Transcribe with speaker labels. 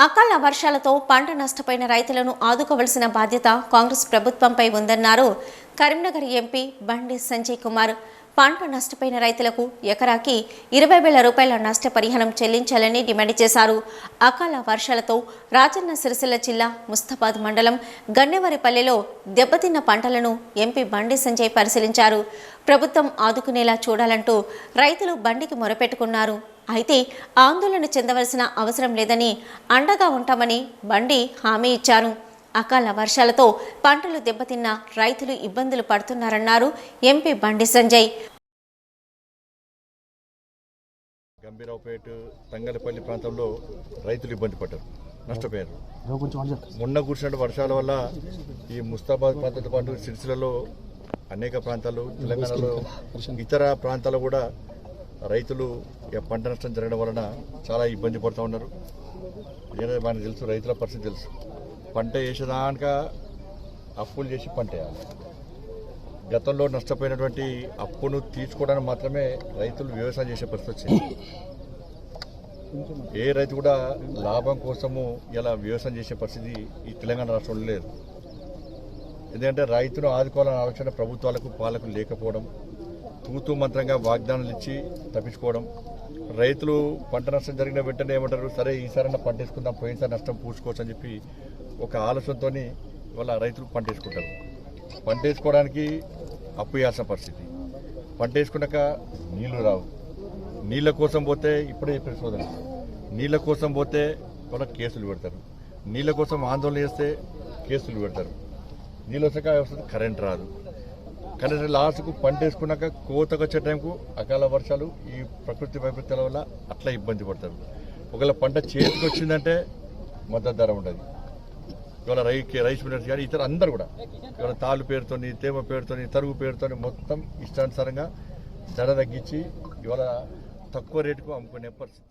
Speaker 1: అకాల వర్షాలతో పంట నష్టపోయిన రైతులను ఆదుకోవాల్సిన బాధ్యత కాంగ్రెస్ ప్రభుత్వంపై ఉందన్నారు కరీంనగర్ ఎంపీ బండి సంజయ్ కుమార్. పంట నష్టపోయిన రైతులకు ఎకరాకి 20,000 రూపాయల నష్టపరిహారం చెల్లించాలని డిమాండ్ చేశారు. అకాల వర్షాలతో రాజన్న సిరిసిల్ల జిల్లా ముస్తాబాద్ మండలం గన్నెవరిపల్లెలో దెబ్బతిన్న పంటలను ఎంపీ బండి సంజయ్ పరిశీలించారు. ప్రభుత్వం ఆదుకునేలా చూడాలంటూ రైతులు బండికి మొరపెట్టుకున్నారు. అయితే ఆందోళన చెందవలసిన అవసరం లేదని, అండగా ఉంటామని బండి హామీ ఇచ్చారు. అకాల వర్షాలతో పంటలు దెబ్బతిన్న రైతులు ఇబ్బందులు పడుతున్నారన్నారు ఎంపీ బండి సంజయ్.
Speaker 2: గంభీరావుపేట తంగలపల్లి ప్రాంతంలో రైతులు ఇబ్బంది పడ్డారు, నష్టపోయారు. మొన్న కురిసిన వర్షాల వల్ల ఈ ముస్తాబాద్ ప్రాంతంతో పాటు సిరిసిల్లలో అనేక ప్రాంతాలు, తెలంగాణలో ఇతర ప్రాంతాలు కూడా రైతులు పంట నష్టం జరగడం వలన చాలా ఇబ్బంది పడుతూ ఉన్నారు. మనకు తెలుసు, రైతుల పరిస్థితి తెలుసు. పంట వేసేదాక అప్పులు చేసి పంట వేయాలి. గతంలో నష్టపోయినటువంటి అప్పును తీర్చుకోవడానికి మాత్రమే రైతులు వ్యవసాయం చేసే పరిస్థితి వచ్చింది. ఏ రైతు కూడా లాభం కోసము ఇలా వ్యవసాయం చేసే పరిస్థితి ఈ తెలంగాణ రాష్ట్రంలో లేదు. ఎందుకంటే రైతును ఆదుకోవాలనే ఆలోచన ప్రభుత్వాలకు పాలకులు లేకపోవడం, తూతూ మంత్రంగా వాగ్దానాలు ఇచ్చి తప్పించుకోవడం. రైతులు పంట నష్టం జరిగిన వెంటనే ఏమంటారు, సరే ఈసారైనా పంట వేసుకుందాం, పోయినసారి నష్టం పూడ్చుకోవచ్చు అని చెప్పి ఒక ఆలోచనతో ఇవాళ రైతులు పంట వేసుకుంటారు. పంట వేసుకోవడానికి అప్పు వేయాల్సిన పరిస్థితి. పంట వేసుకున్నాక నీళ్లు రావు. నీళ్ళ కోసం పోతే ఇప్పుడే చెప్పారు సోదరు, నీళ్ళ కోసం పోతే వాళ్ళకి కేసులు పెడతారు. నీళ్ళ కోసం ఆందోళన చేస్తే కేసులు పెడతారు. నీళ్ళు వచ్చాక వస్తుంది, కరెంట్ రాదు. కనీసం లాస్ట్కు పంట వేసుకున్నాక కోతకు వచ్చే టైంకు అకాల వర్షాలు, ఈ ప్రకృతి వైపరీత్యాల వల్ల అట్లా ఇబ్బంది పడతారు. ఒకవేళ పంట చేతికి వచ్చిందంటే మద్దతు ధర ఉండదు. ఇవాళ రైస్ మిల్లర్స్ కానీ ఇతర అందరూ కూడా ఇవాళ తాళ్ళు పేరుతోని, తేమ పేరుతోని, తరుగు పేరుతోని మొత్తం ఇష్టానుసారంగా ధర తగ్గించి ఇవాళ తక్కువ రేటుకు అమ్ముకునే పరిస్థితి.